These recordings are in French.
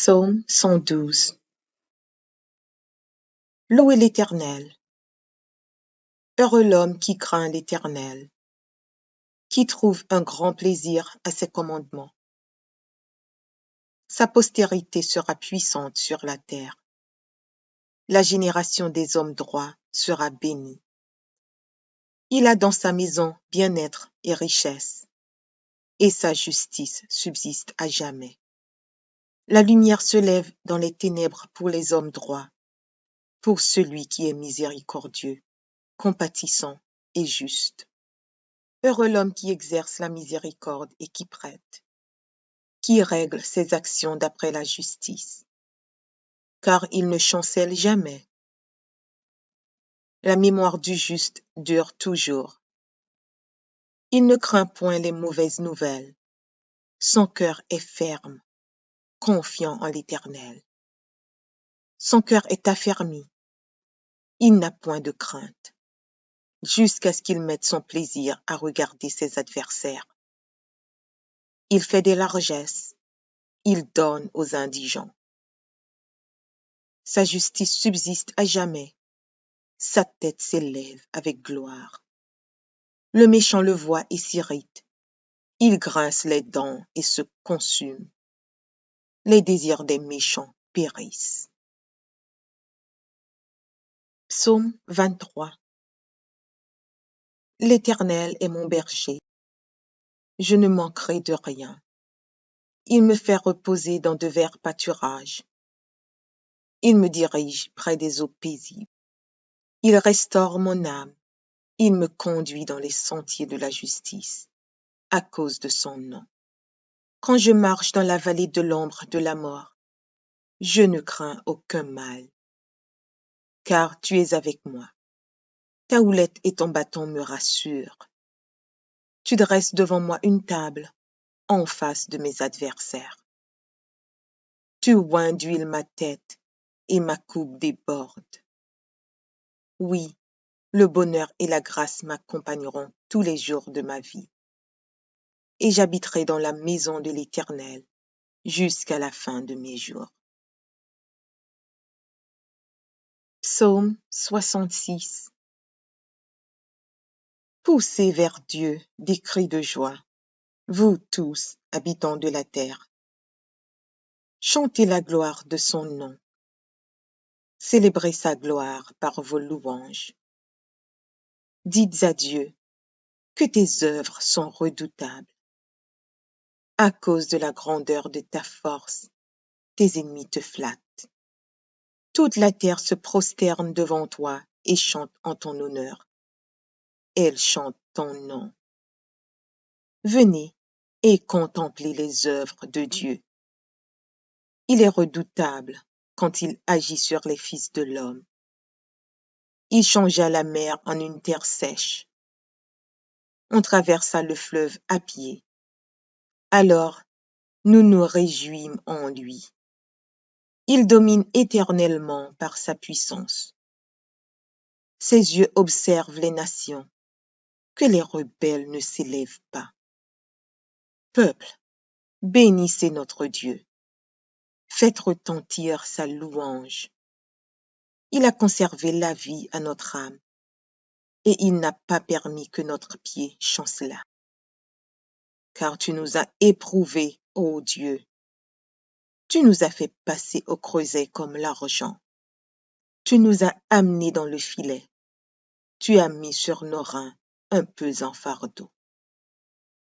Psaume 112. Louez l'Éternel. Heureux l'homme qui craint l'Éternel, qui trouve un grand plaisir à ses commandements. Sa postérité sera puissante sur la terre. La génération des hommes droits sera bénie. Il a dans sa maison bien-être et richesse, et sa justice subsiste à jamais. La lumière se lève dans les ténèbres pour les hommes droits, pour celui qui est miséricordieux, compatissant et juste. Heureux l'homme qui exerce la miséricorde et qui prête, qui règle ses actions d'après la justice, car il ne chancelle jamais. La mémoire du juste dure toujours. Il ne craint point les mauvaises nouvelles. Son cœur est ferme, confiant en l'Éternel. Son cœur est affermi. Il n'a point de crainte, jusqu'à ce qu'il mette son plaisir à regarder ses adversaires. Il fait des largesses. Il donne aux indigents. Sa justice subsiste à jamais. Sa tête s'élève avec gloire. Le méchant le voit et s'irrite. Il grince les dents et se consume. Les désirs des méchants périssent. Psaume 23. L'Éternel est mon berger. Je ne manquerai de rien. Il me fait reposer dans de verts pâturages. Il me dirige près des eaux paisibles. Il restaure mon âme. Il me conduit dans les sentiers de la justice, à cause de son nom. Quand je marche dans la vallée de l'ombre de la mort, je ne crains aucun mal, car tu es avec moi. Ta houlette et ton bâton me rassurent. Tu dresses devant moi une table, en face de mes adversaires. Tu oins d'huile ma tête, et ma coupe déborde. Oui, le bonheur et la grâce m'accompagneront tous les jours de ma vie. Et j'habiterai dans la maison de l'Éternel jusqu'à la fin de mes jours. Psaume 66. Poussez vers Dieu des cris de joie, vous tous, habitants de la terre. Chantez la gloire de son nom. Célébrez sa gloire par vos louanges. Dites à Dieu que tes œuvres sont redoutables. À cause de la grandeur de ta force, tes ennemis te flattent. Toute la terre se prosterne devant toi et chante en ton honneur. Elle chante ton nom. Venez et contemplez les œuvres de Dieu. Il est redoutable quand il agit sur les fils de l'homme. Il changea la mer en une terre sèche. On traversa le fleuve à pied. Alors, nous nous réjouîmes en lui. Il domine éternellement par sa puissance. Ses yeux observent les nations, que les rebelles ne s'élèvent pas. Peuple, bénissez notre Dieu. Faites retentir sa louange. Il a conservé la vie à notre âme, et il n'a pas permis que notre pied chancelât. Car tu nous as éprouvés, ô Dieu. Tu nous as fait passer au creuset comme l'argent. Tu nous as amenés dans le filet. Tu as mis sur nos reins un pesant fardeau.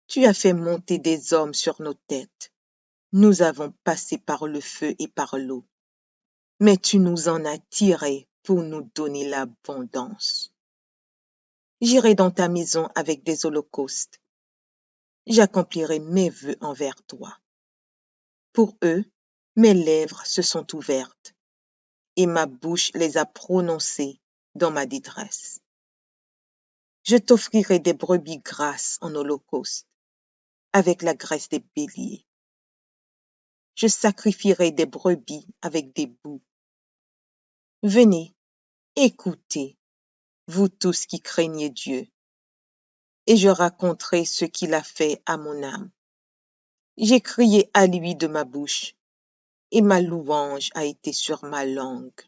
Tu as fait monter des hommes sur nos têtes. Nous avons passé par le feu et par l'eau. Mais tu nous en as tirés pour nous donner l'abondance. J'irai dans ta maison avec des holocaustes. J'accomplirai mes vœux envers toi. Pour eux, mes lèvres se sont ouvertes, et ma bouche les a prononcées dans ma détresse. Je t'offrirai des brebis grasses en holocauste, avec la graisse des béliers. Je sacrifierai des brebis avec des boucs. Venez, écoutez, vous tous qui craignez Dieu, et je raconterai ce qu'il a fait à mon âme. J'ai crié à lui de ma bouche. et ma louange a été sur ma langue.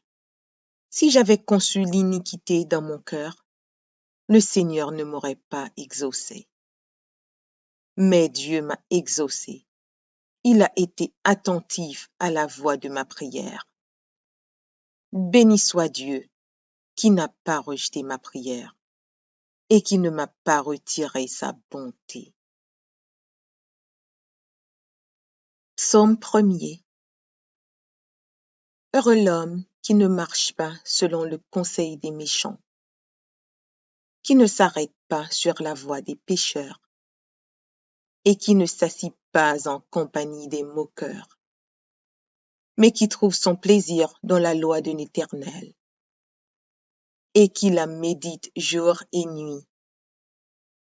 Si j'avais conçu l'iniquité dans mon cœur, le Seigneur ne m'aurait pas exaucé. Mais Dieu m'a exaucé. Il a été attentif à la voix de ma prière. Béni soit Dieu, qui n'a pas rejeté ma prière et qui ne m'a pas retiré sa bonté. Psaume 1er. Heureux l'homme qui ne marche pas selon le conseil des méchants, qui ne s'arrête pas sur la voie des pécheurs et qui ne s'assit pas en compagnie des moqueurs, mais qui trouve son plaisir dans la loi de l'Éternel et qui la médite jour et nuit.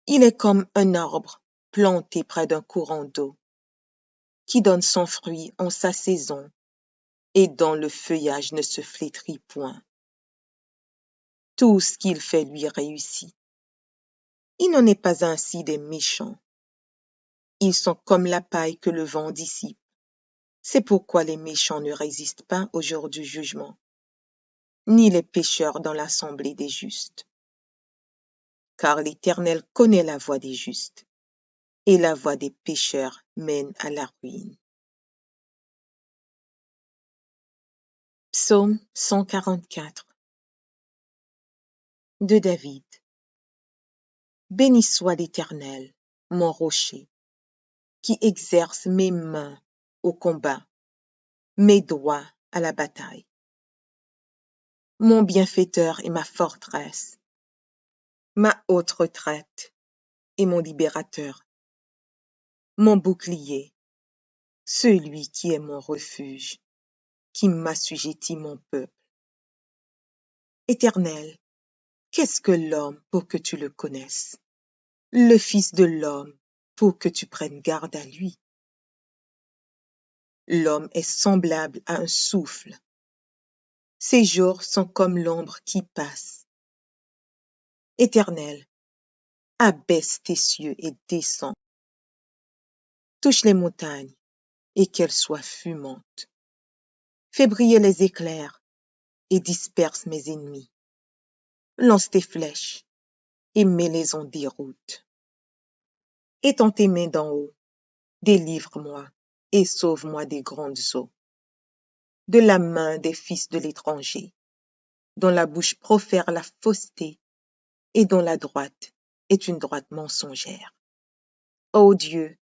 Il est comme un arbre planté près d'un courant d'eau, qui donne son fruit en sa saison et dont le feuillage ne se flétrit point. Tout ce qu'il fait lui réussit. Il n'en est pas ainsi des méchants. Ils sont comme la paille que le vent dissipe. C'est pourquoi les méchants ne résistent pas au jour du jugement, ni les pécheurs dans l'assemblée des justes. Car l'Éternel connaît la voie des justes, et la voie des pécheurs mène à la ruine. Psaume 144 de David. Béni soit l'Éternel, mon rocher, qui exerce mes mains au combat, mes doigts à la bataille. Mon bienfaiteur et ma forteresse, ma haute retraite et mon libérateur, mon bouclier, celui qui est mon refuge, qui m'assujettit mon peuple. Éternel, qu'est-ce que l'homme pour que tu le connaisses? Le Fils de l'homme pour que tu prennes garde à lui. L'homme est semblable à un souffle. Ses jours sont comme l'ombre qui passe. Éternel, abaisse tes cieux et descends. Touche les montagnes et qu'elles soient fumantes. Fais briller les éclairs et disperse mes ennemis. Lance tes flèches et mets-les en déroute. Étends tes mains d'en haut, délivre-moi et sauve-moi des grandes eaux, de la main des fils de l'étranger, dont la bouche profère la fausseté et dont la droite est une droite mensongère. Ô Dieu,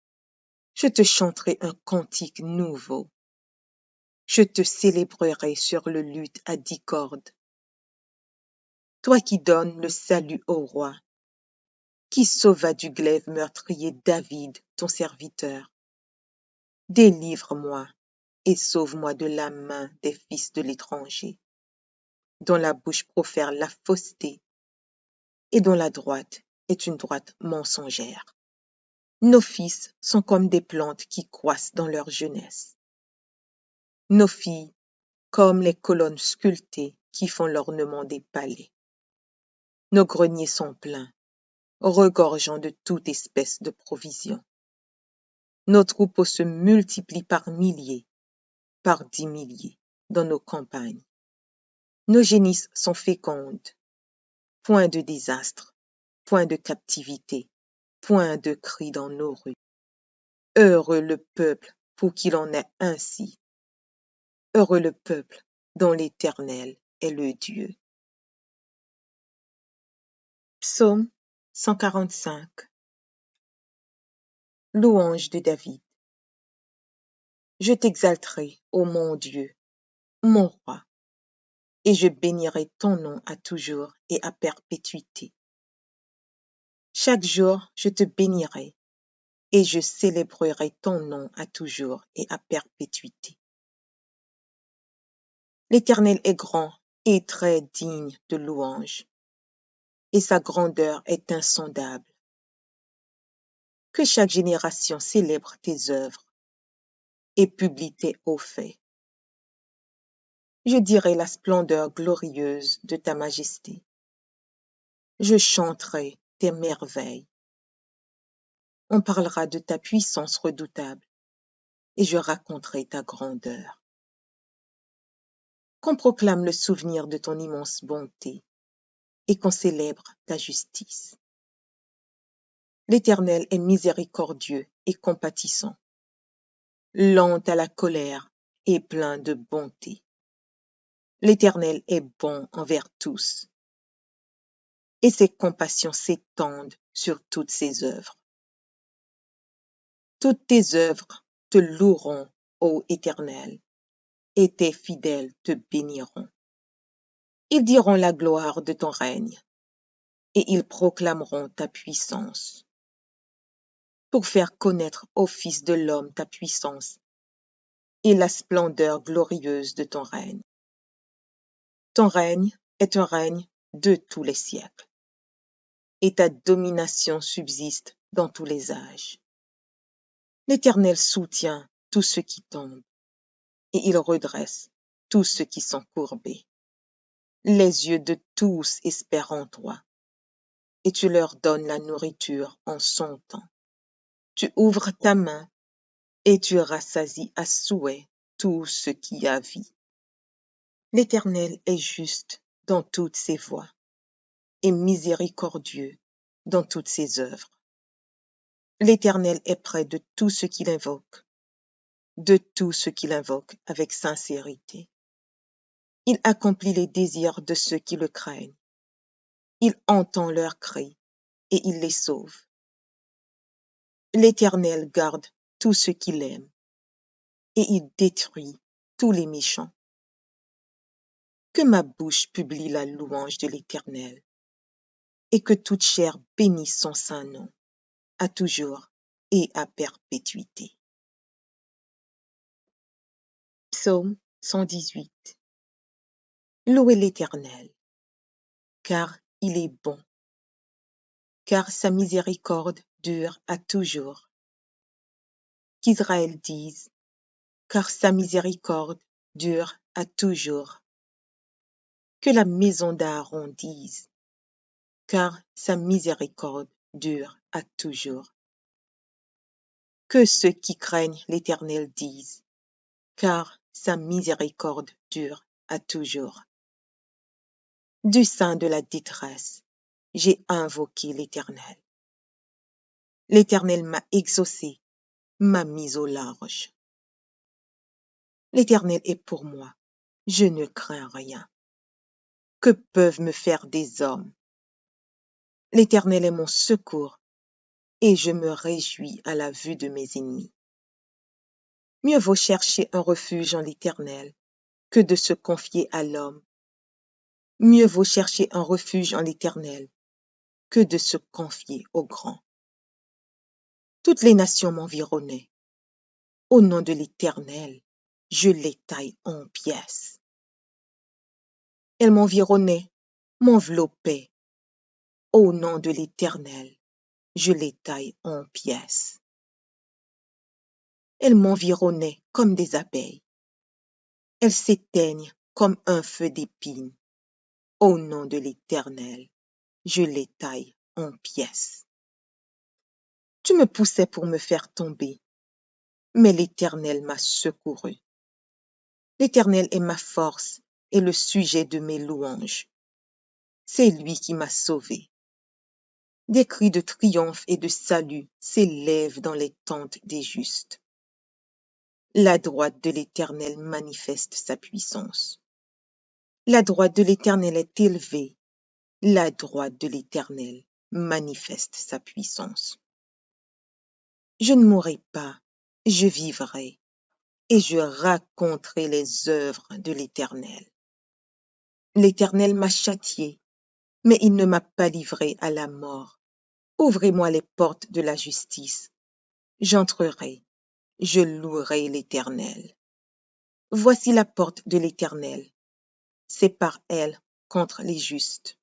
je te chanterai un cantique nouveau. Je te célébrerai sur le luth à 10 cordes. Toi qui donnes le salut au roi, qui sauva du glaive meurtrier David, ton serviteur. Délivre-moi et sauve-moi de la main des fils de l'étranger, dont la bouche profère la fausseté et dont la droite est une droite mensongère. Nos fils sont comme des plantes qui croissent dans leur jeunesse. Nos filles comme les colonnes sculptées qui font l'ornement des palais. Nos greniers sont pleins, regorgeant de toute espèce de provisions. Nos troupeaux se multiplient par milliers, par 10 milliers, dans nos campagnes. Nos génisses sont fécondes. Point de désastre, point de captivité, point de cri dans nos rues. Heureux le peuple pour qu'il en ait ainsi. Heureux le peuple dont l'Éternel est le Dieu. Psaume 145. Louange de David. Je t'exalterai, ô mon Dieu, mon roi, et je bénirai ton nom à toujours et à perpétuité. Chaque jour, je te bénirai, et je célébrerai ton nom à toujours et à perpétuité. L'Éternel est grand et très digne de louange, et sa grandeur est insondable. Que chaque génération célèbre tes œuvres et publie tes hauts faits. Je dirai la splendeur glorieuse de ta majesté. Je chanterai tes merveilles. On parlera de ta puissance redoutable, et je raconterai ta grandeur. qu'on proclame le souvenir de ton immense bonté et qu'on célèbre ta justice. L'Éternel est miséricordieux et compatissant, lent à la colère et plein de bonté. L'Éternel est bon envers tous, et ses compassions s'étendent sur toutes ses œuvres. Toutes tes œuvres te loueront, ô Éternel, et tes fidèles te béniront. Ils diront la gloire de ton règne, et ils proclameront ta puissance, pour faire connaître aux fils de l'homme ta puissance et la splendeur glorieuse de ton règne. Ton règne est un règne de tous les siècles, et ta domination subsiste dans tous les âges. L'Éternel soutient tous ceux qui tombent, et il redresse tous ceux qui sont courbés. Les yeux de tous espèrent en toi, et tu leur donnes la nourriture en son temps. Tu ouvres ta main, et tu rassasies à souhait tout ce qui a vie. L'Éternel est juste dans toutes ses voies, et miséricordieux dans toutes ses œuvres. L'Éternel est près de tous ceux qui l'invoquent, avec sincérité. Il accomplit les désirs de ceux qui le craignent. Il entend leurs cris et il les sauve. L'Éternel garde tous ceux qui l'aiment et il détruit tous les méchants. Que ma bouche publie la louange de l'Éternel et que toute chair bénisse son saint nom, à toujours et à perpétuité. Psaume 118. Louez l'Éternel, car il est bon, car sa miséricorde dure à toujours. Qu'Israël dise, car sa miséricorde dure à toujours. Que la maison d'Aaron dise, car sa miséricorde dure à toujours. Que ceux qui craignent l'Éternel disent, car sa miséricorde dure à toujours. Du sein de la détresse, j'ai invoqué l'Éternel. L'Éternel m'a exaucé, m'a mis au large. L'Éternel est pour moi, je ne crains rien. Que peuvent me faire des hommes? L'Éternel est mon secours, et je me réjouis à la vue de mes ennemis. Mieux vaut chercher un refuge en l'Éternel que de se confier à l'homme. Mieux vaut chercher un refuge en l'Éternel que de se confier au grand. Toutes les nations m'environnaient. Au nom de l'Éternel, je les taille en pièces. Elles m'environnaient, m'enveloppaient. Au nom de l'Éternel, je les taille en pièces. Elles m'environnaient comme des abeilles. Elles s'éteignent comme un feu d'épines. Au nom de l'Éternel, je les taille en pièces. Tu me poussais pour me faire tomber, mais l'Éternel m'a secouru. L'Éternel est ma force et le sujet de mes louanges. C'est lui qui m'a sauvé. Des cris de triomphe et de salut s'élèvent dans les tentes des justes. La droite de l'Éternel manifeste sa puissance. La droite de l'Éternel est élevée. La droite de l'Éternel manifeste sa puissance. Je ne mourrai pas, je vivrai, et je raconterai les œuvres de l'Éternel. L'Éternel m'a châtié, mais il ne m'a pas livré à la mort. Ouvrez-moi les portes de la justice. J'entrerai, je louerai l'Éternel. Voici la porte de l'Éternel. C'est par elle contre les justes.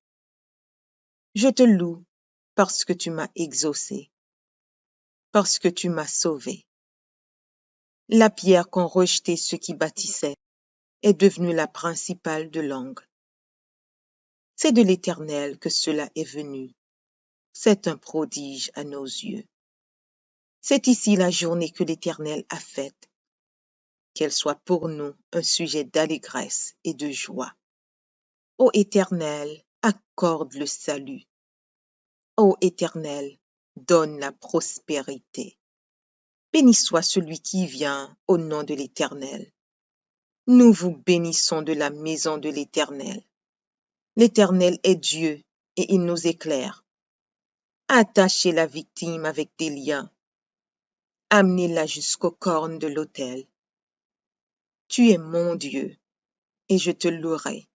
Je te loue parce que tu m'as exaucé, parce que tu m'as sauvé. La pierre qu'ont rejetée ceux qui bâtissaient est devenue la principale de l'angle. C'est de l'Éternel que cela est venu. C'est un prodige à nos yeux. C'est ici la journée que l'Éternel a faite. qu'elle soit pour nous un sujet d'allégresse et de joie. Ô Éternel, accorde le salut. Ô Éternel, donne la prospérité. Béni soit celui qui vient au nom de l'Éternel. Nous vous bénissons de la maison de l'Éternel. L'Éternel est Dieu et il nous éclaire. Attachez la victime avec des liens. Amenez-la jusqu'aux cornes de l'autel. Tu es mon Dieu et je te louerai.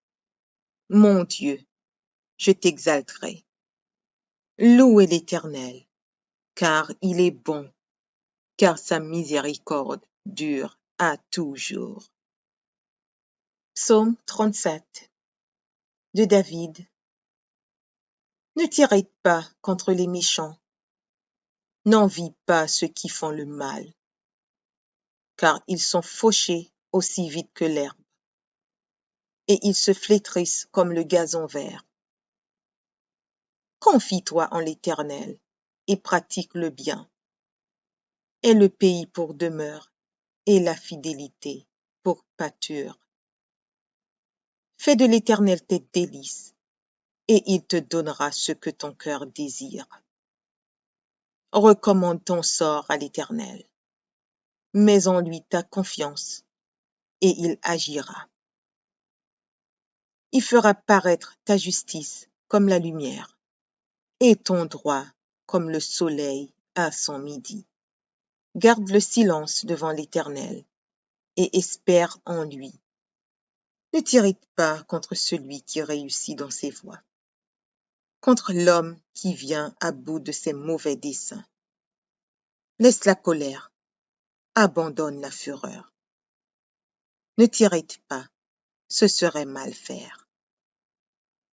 Mon Dieu, je t'exalterai. Louez l'Éternel, car il est bon, car sa miséricorde dure à toujours. Psaume 37 de David. Ne t'irrite pas contre les méchants, n'envie pas ceux qui font le mal, car ils sont fauchés aussi vite que l'herbe, et ils se flétrissent comme le gazon vert. Confie-toi en l'Éternel et pratique le bien. Aie le pays pour demeure et la fidélité pour pâture. Fais de l'Éternel tes délices, et il te donnera ce que ton cœur désire. Recommande ton sort à l'Éternel. Mets en lui ta confiance, et il agira. Il fera paraître ta justice comme la lumière, et ton droit comme le soleil à son midi. Garde le silence devant l'Éternel, et espère en lui. Ne t'irrite pas contre celui qui réussit dans ses voies, contre l'homme qui vient à bout de ses mauvais desseins. Laisse la colère, abandonne la fureur. Ne t'irrite pas, ce serait mal faire.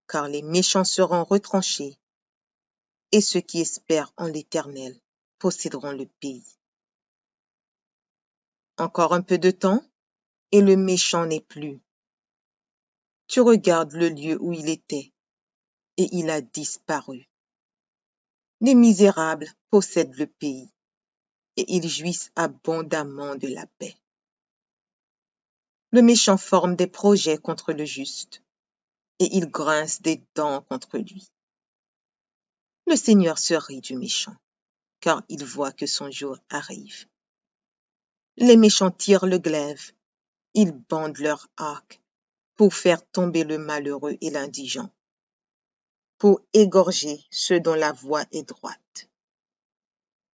Car les méchants seront retranchés, et ceux qui espèrent en l'Éternel posséderont le pays. Encore un peu de temps, et le méchant n'est plus. Tu regardes le lieu où il était, et il a disparu. Les misérables possèdent le pays, et ils jouissent abondamment de la paix. Le méchant forme des projets contre le juste, et il grince des dents contre lui. Le Seigneur se rit du méchant, car il voit que son jour arrive. Les méchants tirent le glaive, ils bandent leur arc pour faire tomber le malheureux et l'indigent, pour égorger ceux dont la voie est droite.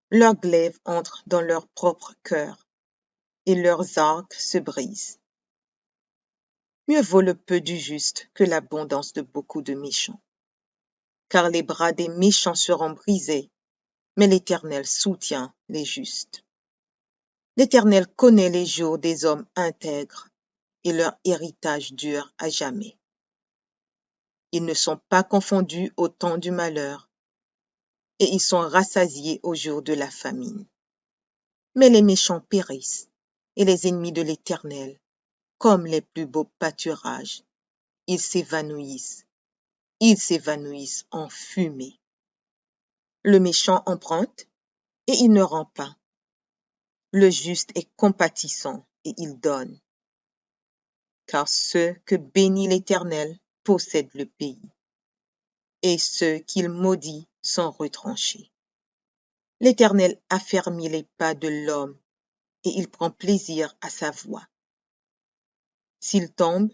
Leurs glaives entrent dans leur propre cœur, et leurs arcs se brisent. Mieux vaut le peu du juste que l'abondance de beaucoup de méchants. Car les bras des méchants seront brisés, mais l'Éternel soutient les justes. L'Éternel connaît les jours des hommes intègres, et leur héritage dure à jamais. Ils ne sont pas confondus au temps du malheur, et ils sont rassasiés au jour de la famine. Mais les méchants périssent, et les ennemis de l'Éternel, comme les plus beaux pâturages, ils s'évanouissent en fumée. Le méchant emprunte, et il ne rend pas. Le juste est compatissant, et il donne. Car ceux que bénit l'Éternel possèdent le pays, et ceux qu'il maudit sont retranchés. L'Éternel affermit les pas de l'homme, et il prend plaisir à sa voie. S'il tombe,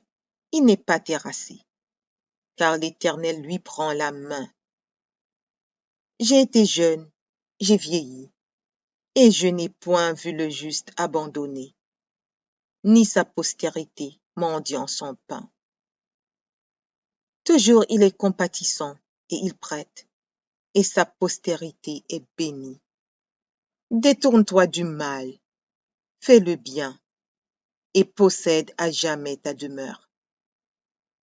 il n'est pas terrassé, car l'Éternel lui prend la main. J'ai été jeune, j'ai vieilli, et je n'ai point vu le juste abandonné, ni sa postérité mendiant son pain. Toujours il est compatissant, et il prête, et sa postérité est bénie. Détourne-toi du mal, fais le bien, et possède à jamais ta demeure.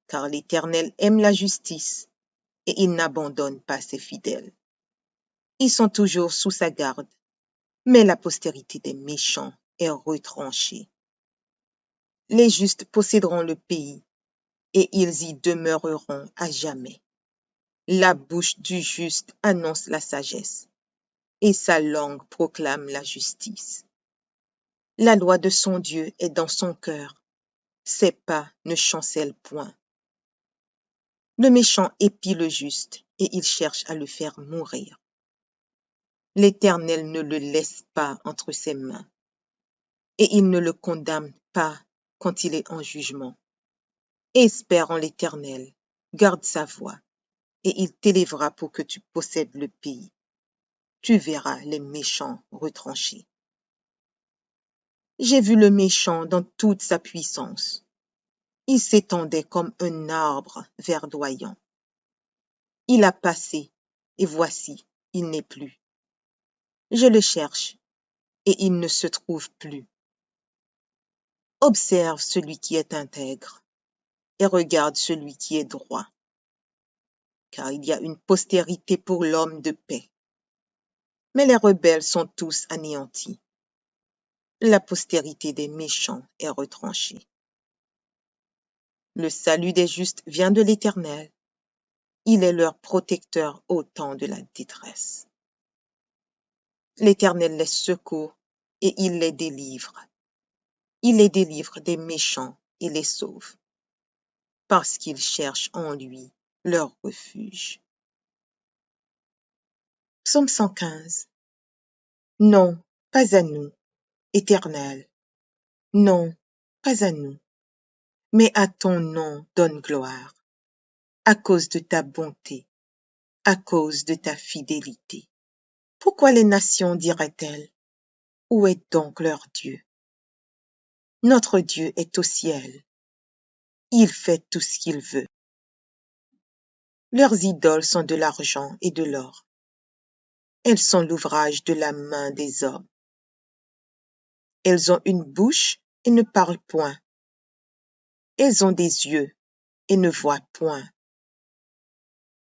Car l'Éternel aime la justice, et il n'abandonne pas ses fidèles. Ils sont toujours sous sa garde, mais la postérité des méchants est retranchée. Les justes posséderont le pays, et ils y demeureront à jamais. La bouche du juste annonce la sagesse, et sa langue proclame la justice. La loi de son Dieu est dans son cœur, ses pas ne chancellent point. Le méchant épie le juste, et il cherche à le faire mourir. L'Éternel ne le laisse pas entre ses mains, et il ne le condamne pas quand il est en jugement. Espère en l'Éternel, garde sa voie, et il t'élèvera pour que tu possèdes le pays. Tu verras les méchants retranchés. J'ai vu le méchant dans toute sa puissance. Il s'étendait comme un arbre verdoyant. Il a passé, et voici, il n'est plus. Je le cherche, et il ne se trouve plus. Observe celui qui est intègre, et regarde celui qui est droit. Car il y a une postérité pour l'homme de paix. Mais les rebelles sont tous anéantis. La postérité des méchants est retranchée. Le salut des justes vient de l'Éternel. Il est leur protecteur au temps de la détresse. L'Éternel les secourt et il les délivre. Il les délivre des méchants et les sauve, parce qu'ils cherchent en lui leur refuge. Psaume 115. Non, pas à nous, Éternel. Non, pas à nous. Mais à ton nom donne gloire, à cause de ta bonté, à cause de ta fidélité. Pourquoi les nations diraient-elles, où est donc leur Dieu? Notre Dieu est au ciel. Il fait tout ce qu'il veut. Leurs idoles sont de l'argent et de l'or. Elles sont l'ouvrage de la main des hommes. Elles ont une bouche et ne parlent point. Elles ont des yeux et ne voient point.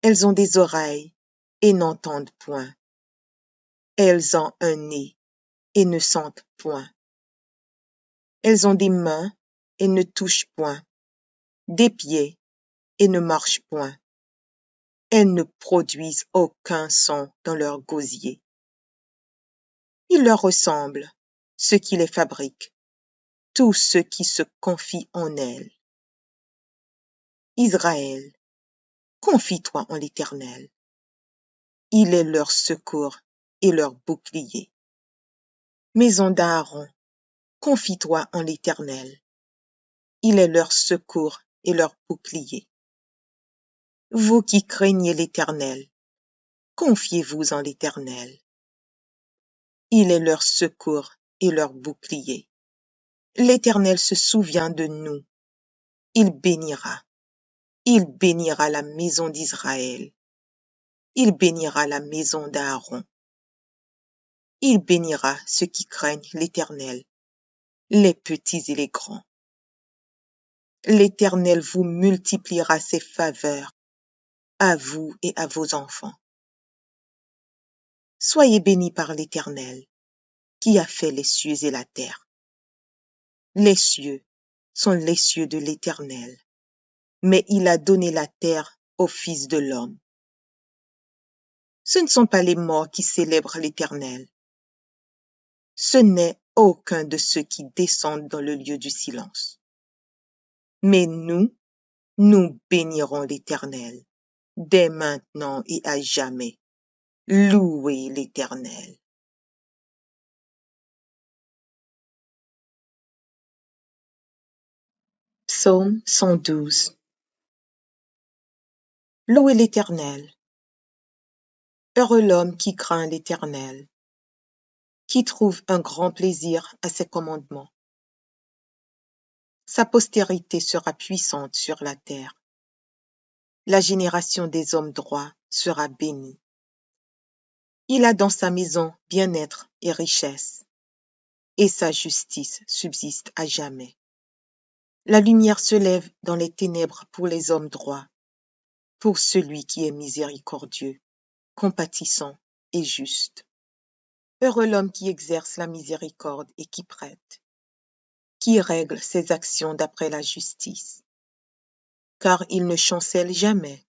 Elles ont des oreilles et n'entendent point. Elles ont un nez et ne sentent point. Elles ont des mains et ne touchent point, des pieds et ne marchent point. Elles ne produisent aucun son dans leur gosier. Il leur ressemble, ceux qui les fabriquent, tous ceux qui se confient en elles. Israël, confie-toi en l'Éternel. Il est leur secours et leur bouclier. Maison d'Aaron, confie-toi en l'Éternel. Il est leur secours et leur bouclier. Vous qui craignez l'Éternel, confiez-vous en l'Éternel. Il est leur secours et leur bouclier. L'Éternel se souvient de nous. Il bénira. Il bénira la maison d'Israël. Il bénira la maison d'Aaron. Il bénira ceux qui craignent l'Éternel, les petits et les grands. L'Éternel vous multipliera ses faveurs, à vous et à vos enfants. Soyez bénis par l'Éternel, qui a fait les cieux et la terre. Les cieux sont les cieux de l'Éternel, mais il a donné la terre au Fils de l'homme. Ce ne sont pas les morts qui célèbrent l'Éternel. Ce n'est aucun de ceux qui descendent dans le lieu du silence. Mais nous bénirons l'Éternel, dès maintenant et à jamais. Louez l'Éternel. Psaume 112. Louez l'Éternel. Heureux l'homme qui craint l'Éternel, qui trouve un grand plaisir à ses commandements. Sa postérité sera puissante sur la terre. La génération des hommes droits sera bénie. Il a dans sa maison bien-être et richesse, et sa justice subsiste à jamais. La lumière se lève dans les ténèbres pour les hommes droits, pour celui qui est miséricordieux, compatissant et juste. Heureux l'homme qui exerce la miséricorde et qui prête, qui règle ses actions d'après la justice, car il ne chancelle jamais.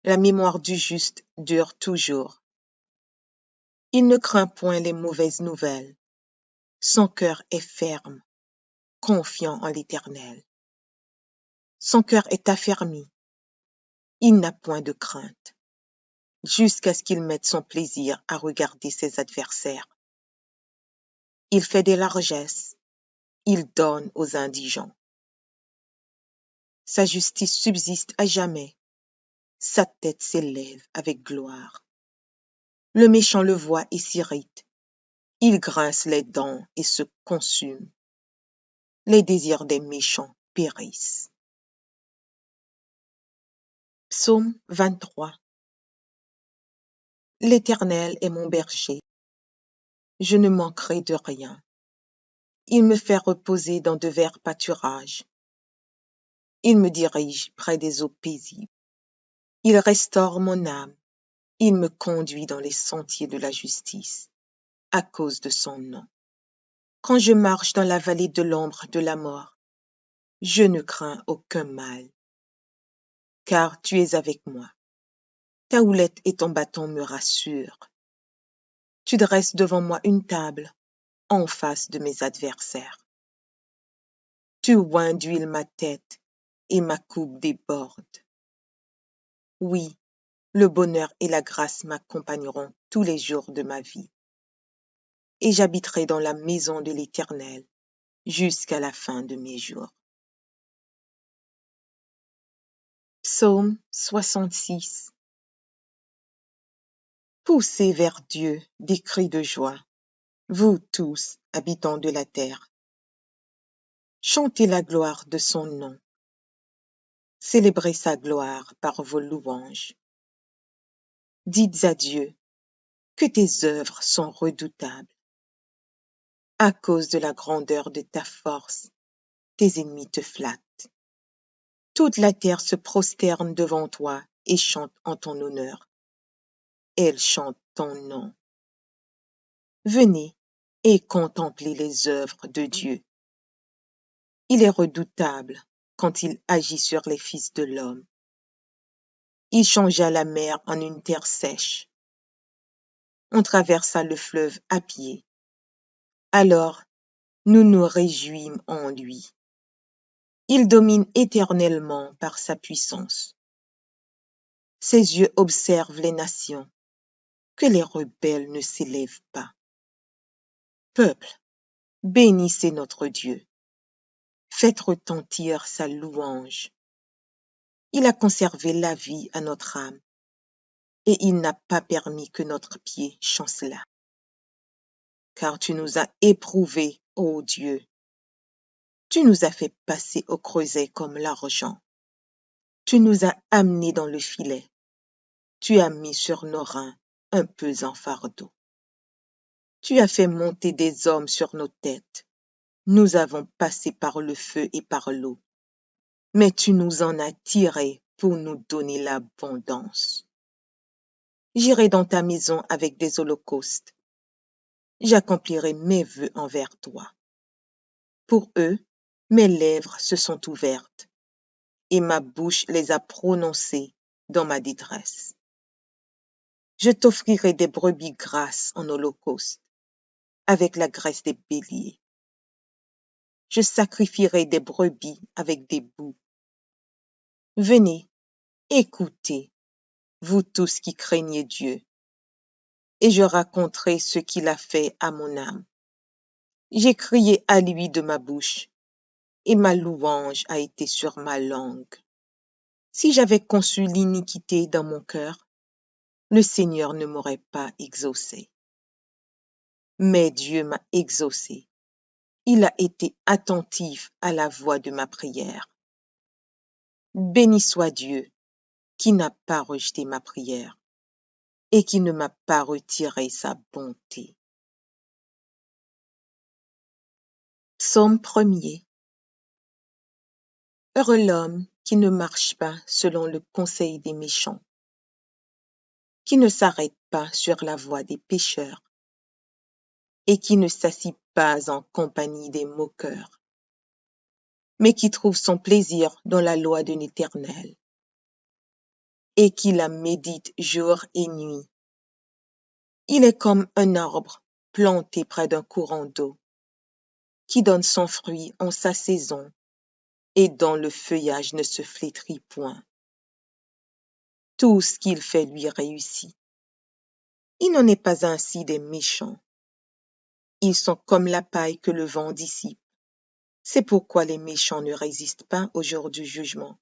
La mémoire du juste dure toujours. Il ne craint point les mauvaises nouvelles, Son cœur est ferme, confiant en l'Éternel. Son cœur est affermi, il n'a point de crainte, jusqu'à ce qu'il mette son plaisir à regarder ses adversaires. Il fait des largesses, il donne aux indigents. Sa justice subsiste à jamais, sa tête s'élève avec gloire. Le méchant le voit et s'irrite, il grince les dents et se consume. Les désirs des méchants périssent. Psaume 23. L'Éternel est mon berger, je ne manquerai de rien. Il me fait reposer dans de verts pâturages. Il me dirige près des eaux paisibles. Il restaure mon âme. Il me conduit dans les sentiers de la justice, à cause de son nom. Quand je marche dans la vallée de l'ombre de la mort, je ne crains aucun mal, car tu es avec moi. Ta houlette et ton bâton me rassurent. Tu dresses devant moi une table en face de mes adversaires. Tu oins d'huile ma tête et ma coupe déborde. Oui, le bonheur et la grâce m'accompagneront tous les jours de ma vie. Et j'habiterai dans la maison de l'Éternel jusqu'à la fin de mes jours. Psaume 66. Poussez vers Dieu des cris de joie, vous tous, habitants de la terre. Chantez la gloire de son nom. Célébrez sa gloire par vos louanges. Dites à Dieu que tes œuvres sont redoutables. À cause de la grandeur de ta force, tes ennemis te flattent. Toute la terre se prosterne devant toi et chante en ton honneur. Elle chante ton nom. Venez et contemplez les œuvres de Dieu. Il est redoutable quand il agit sur les fils de l'homme. Il changea la mer en une terre sèche. On traversa le fleuve à pied. Alors, nous nous réjouîmes en lui. Il domine éternellement par sa puissance. Ses yeux observent les nations, que les rebelles ne s'élèvent pas. Peuple, bénissez notre Dieu. Faites retentir sa louange. Il a conservé la vie à notre âme, et il n'a pas permis que notre pied chancelât. Car tu nous as éprouvés, ô Dieu. Tu nous as fait passer au creuset comme l'argent. Tu nous as amenés dans le filet. Tu as mis sur nos reins un pesant fardeau. Tu as fait monter des hommes sur nos têtes. Nous avons passé par le feu et par l'eau. Mais tu nous en as tirés pour nous donner l'abondance. J'irai dans ta maison avec des holocaustes. J'accomplirai mes vœux envers toi. Pour eux, mes lèvres se sont ouvertes et ma bouche les a prononcées dans ma détresse. Je t'offrirai des brebis grasses en holocauste, avec la graisse des béliers. Je sacrifierai des brebis avec des boucs. Venez, écoutez, vous tous qui craignez Dieu, et je raconterai ce qu'il a fait à mon âme. J'ai crié à lui de ma bouche, et ma louange a été sur ma langue. Si j'avais conçu l'iniquité dans mon cœur, le Seigneur ne m'aurait pas exaucé. Mais Dieu m'a exaucé. Il a été attentif à la voix de ma prière. Béni soit Dieu, qui n'a pas rejeté ma prière et qui ne m'a pas retiré sa bonté. Psaume 1er. Heureux l'homme qui ne marche pas selon le conseil des méchants, qui ne s'arrête pas sur la voie des pécheurs et qui ne s'assit pas en compagnie des moqueurs, mais qui trouve son plaisir dans la loi de l'Éternel et qui la médite jour et nuit. Il est comme un arbre planté près d'un courant d'eau qui donne son fruit en sa saison, et dont le feuillage ne se flétrit point. Tout ce qu'il fait lui réussit. Il n'en est pas ainsi des méchants. Ils sont comme la paille que le vent dissipe. C'est pourquoi les méchants ne résistent pas au jour du jugement,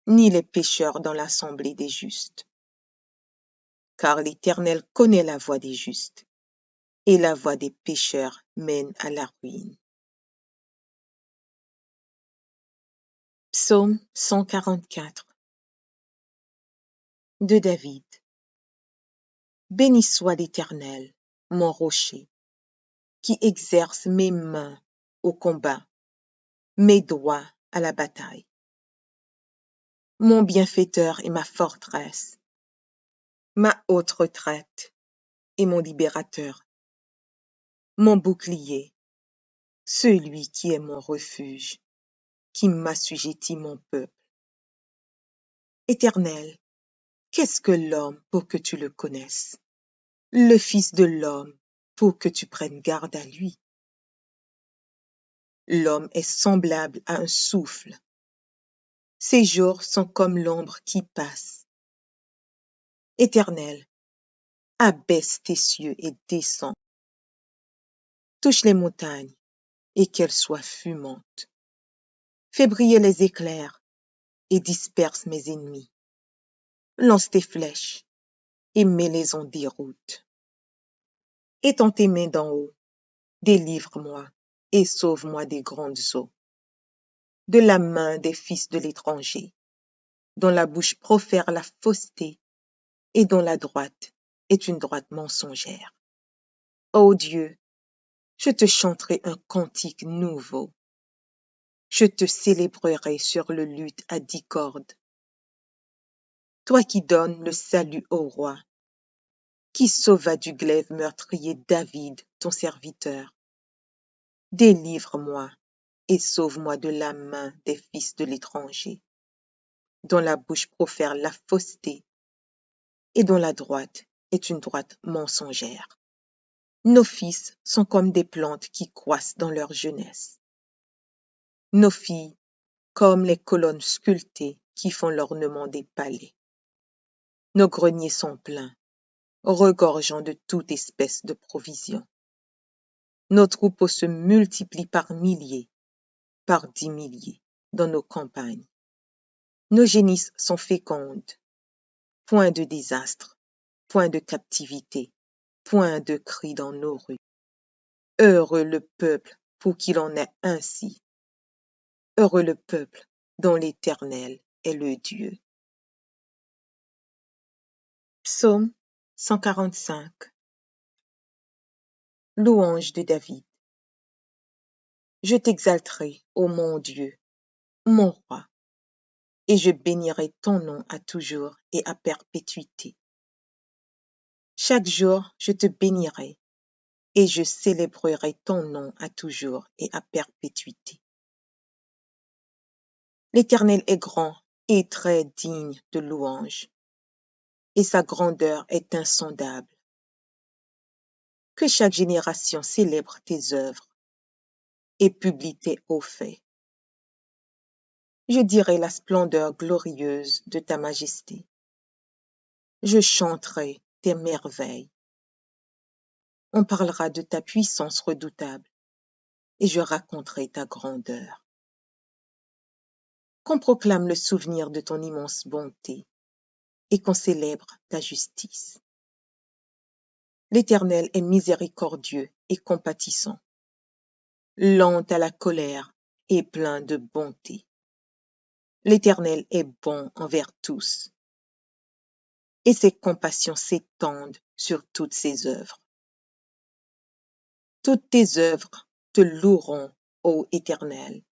ni les pécheurs dans l'assemblée des justes. Car l'Éternel connaît la voie des justes, et la voie des pécheurs mène à la ruine. Psaume 144 de David. Béni soit l'Éternel, mon rocher, qui exerce mes mains au combat, mes doigts à la bataille. Mon bienfaiteur et ma forteresse, ma haute retraite et mon libérateur, mon bouclier, celui qui est mon refuge, qui m'assujettit mon peuple. Éternel, qu'est-ce que l'homme pour que tu le connaisses? Le Fils de l'homme pour que tu prennes garde à lui. L'homme est semblable à un souffle. Ses jours sont comme l'ombre qui passe. Éternel, abaisse tes cieux et descends. Touche les montagnes et qu'elles soient fumantes. Fais briller les éclairs et disperse mes ennemis. Lance tes flèches et mets-les en déroute. Étends tes mains d'en haut, délivre-moi et sauve-moi des grandes eaux, de la main des fils de l'étranger, dont la bouche profère la fausseté et dont la droite est une droite mensongère. Ô Dieu, je te chanterai un cantique nouveau. Je te célébrerai sur le luth à 10 cordes. Toi qui donnes le salut au roi, qui sauva du glaive meurtrier David, ton serviteur. Délivre-moi et sauve-moi de la main des fils de l'étranger, dont la bouche profère la fausseté et dont la droite est une droite mensongère. Nos fils sont comme des plantes qui croissent dans leur jeunesse. Nos filles comme les colonnes sculptées qui font l'ornement des palais. Nos greniers sont pleins, regorgeant de toute espèce de provisions. Nos troupeaux se multiplient par milliers, par 10 milliers, dans nos campagnes. Nos génisses sont fécondes. Point de désastre, point de captivité, point de cri dans nos rues. Heureux le peuple pour qu'il en ait ainsi. Heureux le peuple dont l'Éternel est le Dieu. Psaume 145. Louange de David. Je t'exalterai, ô mon Dieu, mon roi, et je bénirai ton nom à toujours et à perpétuité. Chaque jour, je te bénirai, et je célébrerai ton nom à toujours et à perpétuité. L'Éternel est grand et très digne de louange, et sa grandeur est insondable. Que chaque génération célèbre tes œuvres et publie tes hauts faits. Je dirai la splendeur glorieuse de ta majesté. Je chanterai tes merveilles. On parlera de ta puissance redoutable, et je raconterai ta grandeur. Qu'on proclame le souvenir de ton immense bonté, et qu'on célèbre ta justice. L'Éternel est miséricordieux et compatissant, lent à la colère et plein de bonté. L'Éternel est bon envers tous, et ses compassions s'étendent sur toutes ses œuvres. Toutes tes œuvres te loueront, ô Éternel,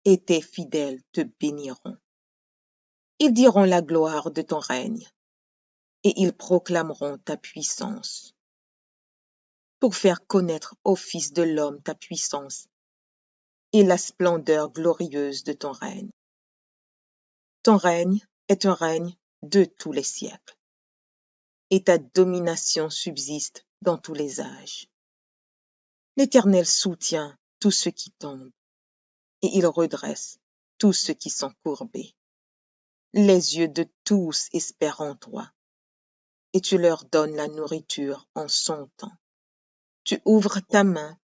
et tes fidèles te béniront. Ils diront la gloire de ton règne, et ils proclameront ta puissance, pour faire connaître aux fils de l'homme ta puissance et la splendeur glorieuse de ton règne. Ton règne est un règne de tous les siècles, et ta domination subsiste dans tous les âges. L'Éternel soutient tous ceux qui tombent, et il redresse tous ceux qui sont courbés. Les yeux de tous espèrent en toi, et tu leur donnes la nourriture en son temps. Tu ouvres ta main,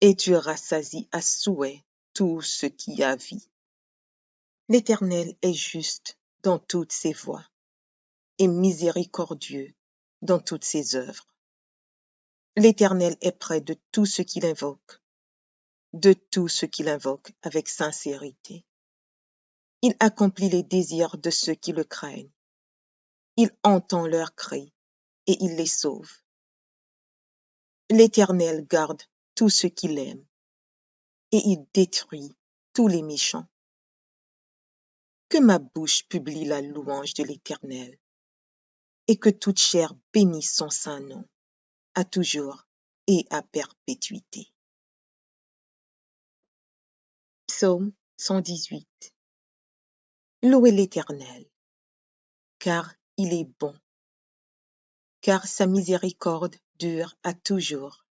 et tu rassasies à souhait tout ce qui a vie. L'Éternel est juste dans toutes ses voies, et miséricordieux dans toutes ses œuvres. L'Éternel est près de tous ceux qui l'invoquent, avec sincérité. Il accomplit les désirs de ceux qui le craignent. Il entend leurs cris et il les sauve. L'Éternel garde tous ceux qui l'aiment et il détruit tous les méchants. Que ma bouche publie la louange de l'Éternel et que toute chair bénisse son saint nom, à toujours et à perpétuité. Psaume 118. Louez l'Éternel, car il est bon, car sa miséricorde dure à toujours.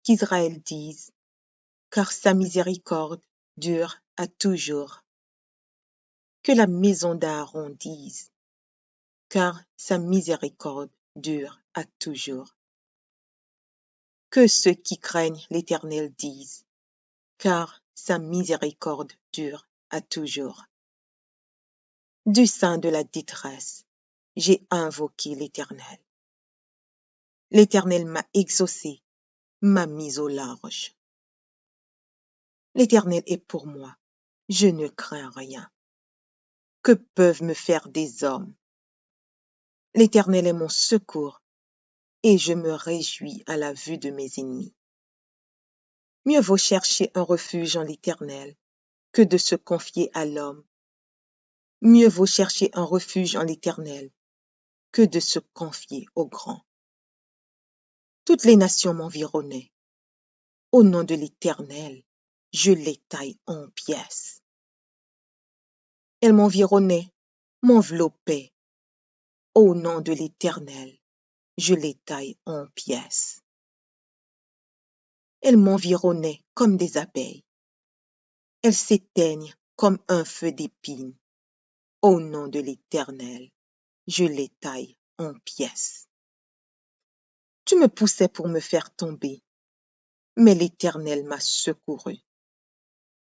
Qu'Israël dise, car sa miséricorde dure à toujours. Que la maison d'Aaron dise, car sa miséricorde dure à toujours. Que ceux qui craignent l'Éternel disent, car sa miséricorde dure à toujours. Du sein de la détresse, j'ai invoqué l'Éternel. L'Éternel m'a exaucé, m'a mis au large. L'Éternel est pour moi, je ne crains rien. Que peuvent me faire des hommes? L'Éternel est mon secours, et je me réjouis à la vue de mes ennemis. Mieux vaut chercher un refuge en l'Éternel que de se confier à l'homme. Mieux vaut chercher un refuge en l'Éternel que de se confier au grand. Toutes les nations m'environnaient. Au nom de l'Éternel, je les taille en pièces. Elles m'environnaient, m'enveloppaient. Au nom de l'Éternel, je les taille en pièces. Elles m'environnaient comme des abeilles. Elles s'éteignent comme un feu d'épines. Au nom de l'Éternel, je les taille en pièces. Tu me poussais pour me faire tomber, mais l'Éternel m'a secouru.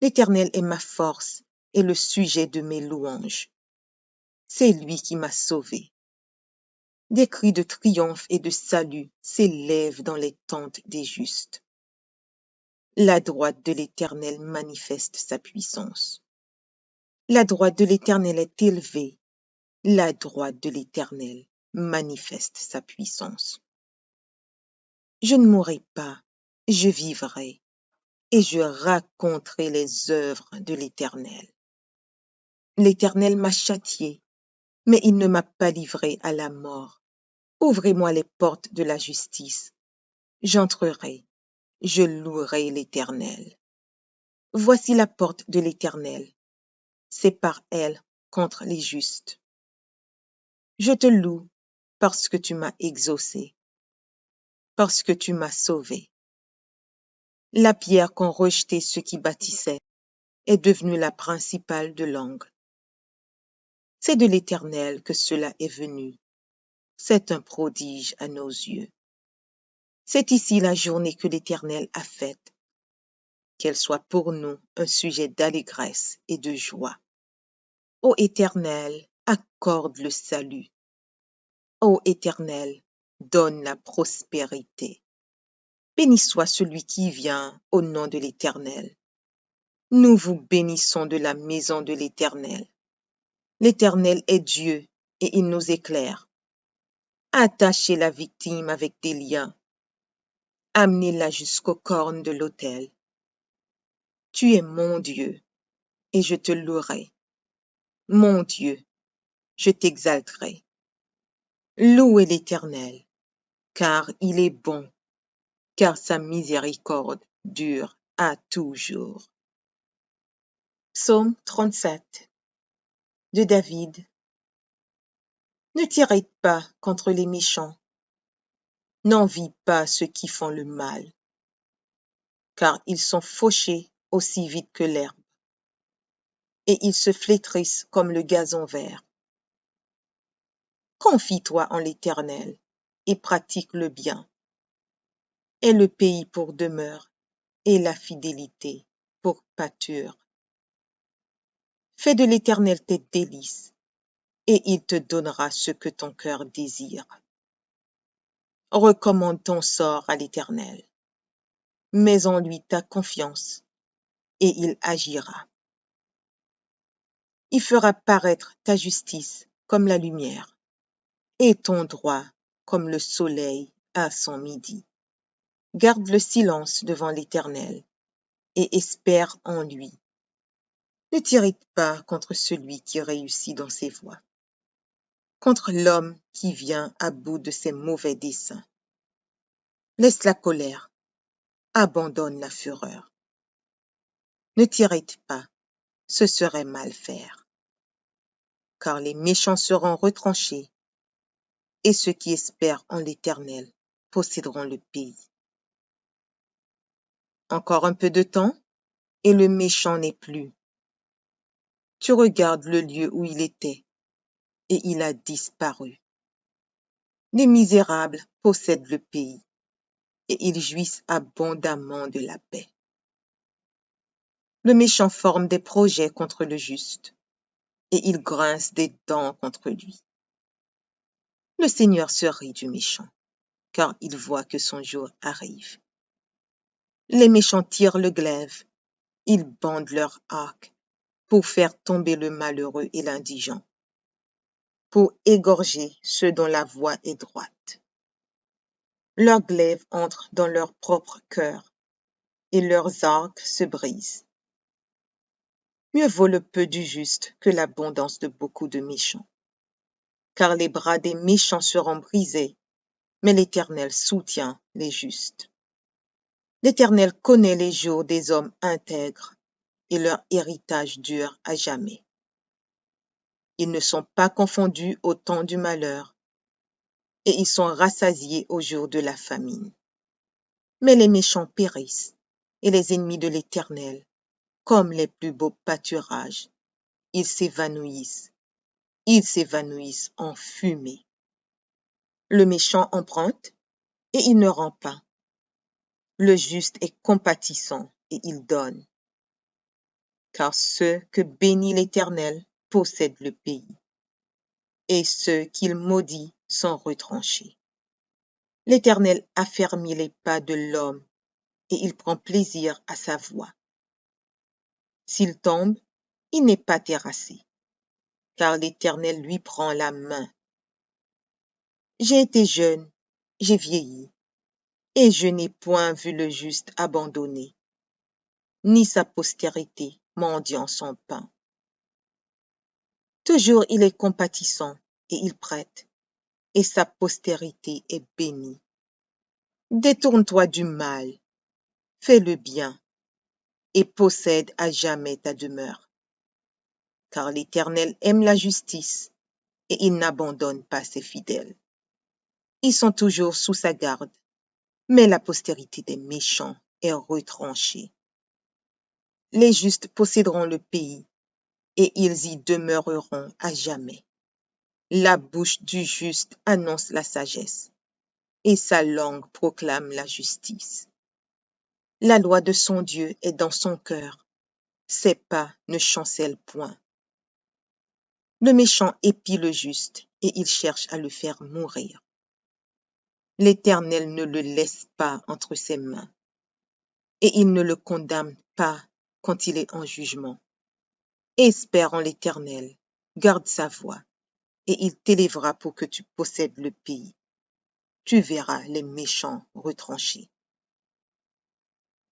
L'Éternel est ma force et le sujet de mes louanges. C'est lui qui m'a sauvé. Des cris de triomphe et de salut s'élèvent dans les tentes des justes. La droite de l'Éternel manifeste sa puissance. La droite de l'Éternel est élevée. La droite de l'Éternel manifeste sa puissance. Je ne mourrai pas, je vivrai, et je raconterai les œuvres de l'Éternel. L'Éternel m'a châtié, mais il ne m'a pas livré à la mort. Ouvrez-moi les portes de la justice. J'entrerai, je louerai l'Éternel. Voici la porte de l'Éternel. C'est par elle contre les justes. Je te loue parce que tu m'as exaucé, parce que tu m'as sauvé. La pierre qu'ont rejetée ceux qui bâtissaient est devenue la principale de l'angle. C'est de l'Éternel que cela est venu. C'est un prodige à nos yeux. C'est ici la journée que l'Éternel a faite. Qu'elle soit pour nous un sujet d'allégresse et de joie. Ô Éternel, accorde le salut. Ô Éternel, donne la prospérité. Béni soit celui qui vient au nom de l'Éternel. Nous vous bénissons de la maison de l'Éternel. L'Éternel est Dieu et il nous éclaire. Attachez la victime avec des liens. Amenez-la jusqu'aux cornes de l'autel. Tu es mon Dieu et je te louerai. Mon Dieu, je t'exalterai. Louez l'Éternel, car il est bon, car sa miséricorde dure à toujours. Psaume 37 de David. Ne t'irrite pas contre les méchants, n'envie pas ceux qui font le mal, car ils sont fauchés aussi vite que l'herbe, et ils se flétrissent comme le gazon vert. Confie-toi en l'Éternel, et pratique le bien, et le pays pour demeure, et la fidélité pour pâture. Fais de l'Éternel tes délices, et il te donnera ce que ton cœur désire. Recommande ton sort à l'Éternel, mets en lui ta confiance, et il agira. Il fera paraître ta justice comme la lumière, et ton droit comme le soleil à son midi. Garde le silence devant l'Éternel, et espère en lui. Ne t'irrite pas contre celui qui réussit dans ses voies, contre l'homme qui vient à bout de ses mauvais desseins. Laisse la colère, abandonne la fureur. Ne t'irrite pas, ce serait mal faire, car les méchants seront retranchés, et ceux qui espèrent en l'Éternel posséderont le pays. Encore un peu de temps, et le méchant n'est plus. Tu regardes le lieu où il était, et il a disparu. Les misérables possèdent le pays, et ils jouissent abondamment de la paix. Le méchant forme des projets contre le juste, et il grince des dents contre lui. Le Seigneur se rit du méchant, car il voit que son jour arrive. Les méchants tirent le glaive, ils bandent leur arc pour faire tomber le malheureux et l'indigent, pour égorger ceux dont la voie est droite. Leurs glaives entrent dans leur propre cœur, et leurs arcs se brisent. Mieux vaut le peu du juste que l'abondance de beaucoup de méchants. Car les bras des méchants seront brisés, mais l'Éternel soutient les justes. L'Éternel connaît les jours des hommes intègres, et leur héritage dure à jamais. Ils ne sont pas confondus au temps du malheur, et ils sont rassasiés au jour de la famine. Mais les méchants périssent, et les ennemis de l'Éternel, comme les plus beaux pâturages, ils s'évanouissent en fumée. Le méchant emprunte, et il ne rend pas. Le juste est compatissant, et il donne. Car ceux que bénit l'Éternel possèdent le pays, et ceux qu'il maudit sont retranchés. L'Éternel affermit les pas de l'homme, et il prend plaisir à sa voie. S'il tombe, il n'est pas terrassé, car l'Éternel lui prend la main. J'ai été jeune, j'ai vieilli, et je n'ai point vu le juste abandonné, ni sa postérité mendiant son pain. Toujours il est compatissant, et il prête, et sa postérité est bénie. Détourne-toi du mal, fais le bien, et possède à jamais ta demeure. Car l'Éternel aime la justice, et il n'abandonne pas ses fidèles. Ils sont toujours sous sa garde, mais la postérité des méchants est retranchée. Les justes posséderont le pays, et ils y demeureront à jamais. La bouche du juste annonce la sagesse, et sa langue proclame la justice. La loi de son Dieu est dans son cœur, ses pas ne chancellent point. Le méchant épie le juste, et il cherche à le faire mourir. L'Éternel ne le laisse pas entre ses mains, et il ne le condamne pas quand il est en jugement. Espère en l'Éternel, garde sa voie, et il t'élèvera pour que tu possèdes le pays. Tu verras les méchants retranchés.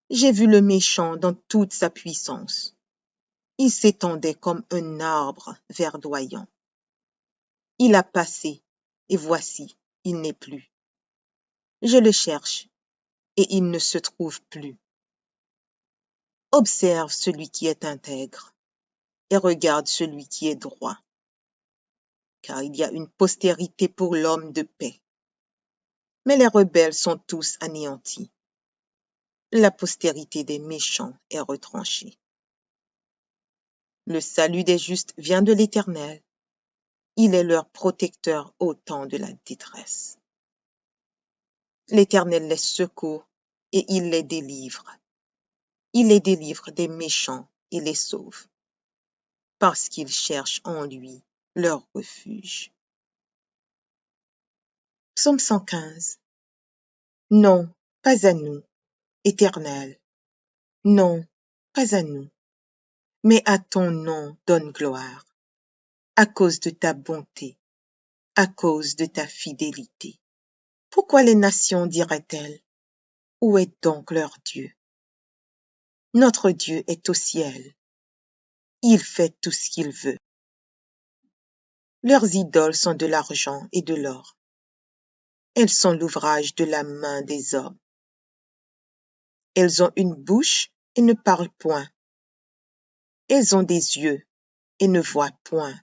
J'ai vu le méchant dans toute sa puissance. Il s'étendait comme un arbre verdoyant. Il a passé, et voici, il n'est plus. Je le cherche, et il ne se trouve plus. Observe celui qui est intègre, et regarde celui qui est droit. Car il y a une postérité pour l'homme de paix. Mais les rebelles sont tous anéantis. La postérité des méchants est retranchée. Le salut des justes vient de l'Éternel. Il est leur protecteur au temps de la détresse. L'Éternel les secourt et il les délivre. Il les délivre des méchants et les sauve, parce qu'ils cherchent en lui leur refuge. Psaume 115. Non, pas à nous, Éternel. Non, pas à nous. Mais à ton nom donne gloire, à cause de ta bonté, à cause de ta fidélité. Pourquoi les nations diraient-elles, où est donc leur Dieu? Notre Dieu est au ciel. Il fait tout ce qu'il veut. Leurs idoles sont de l'argent et de l'or. Elles sont l'ouvrage de la main des hommes. Elles ont une bouche et ne parlent point. Elles ont des yeux et ne voient point.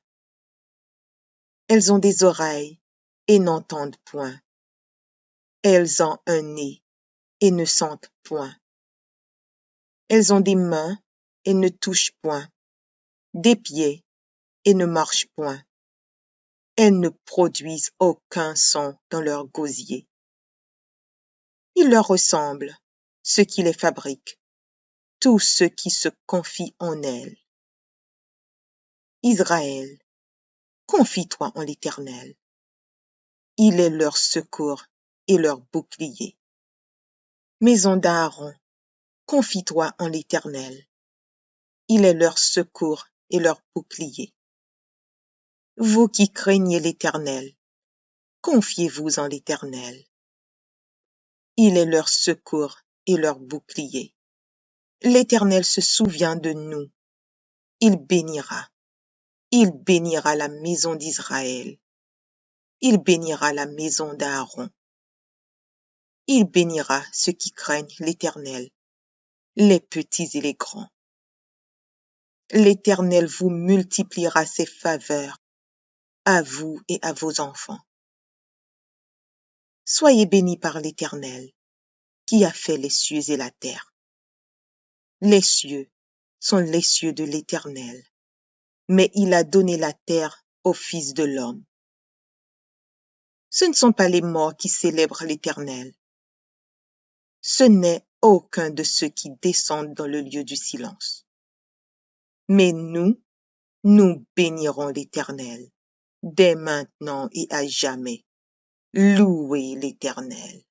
Elles ont des oreilles et n'entendent point. Elles ont un nez et ne sentent point. Elles ont des mains et ne touchent point, des pieds et ne marchent point. Elles ne produisent aucun son dans leur gosier. Il leur ressemble, ceux qui les fabriquent, tous ceux qui se confient en elles. Israël, confie-toi en l'Éternel. Il est leur secours et leur bouclier. Maison d'Aaron, confie-toi en l'Éternel. Il est leur secours et leur bouclier. Vous qui craignez l'Éternel, confiez-vous en l'Éternel. Il est leur secours et leur bouclier. L'Éternel se souvient de nous. Il bénira. Il bénira la maison d'Israël. Il bénira la maison d'Aaron. Il bénira ceux qui craignent l'Éternel, les petits et les grands. L'Éternel vous multipliera ses faveurs, à vous et à vos enfants. Soyez bénis par l'Éternel, qui a fait les cieux et la terre. Les cieux sont les cieux de l'Éternel, mais il a donné la terre au Fils de l'homme. Ce ne sont pas les morts qui célèbrent l'Éternel. Ce n'est aucun de ceux qui descendent dans le lieu du silence. Mais nous bénirons l'Éternel, dès maintenant et à jamais. Louez l'Éternel.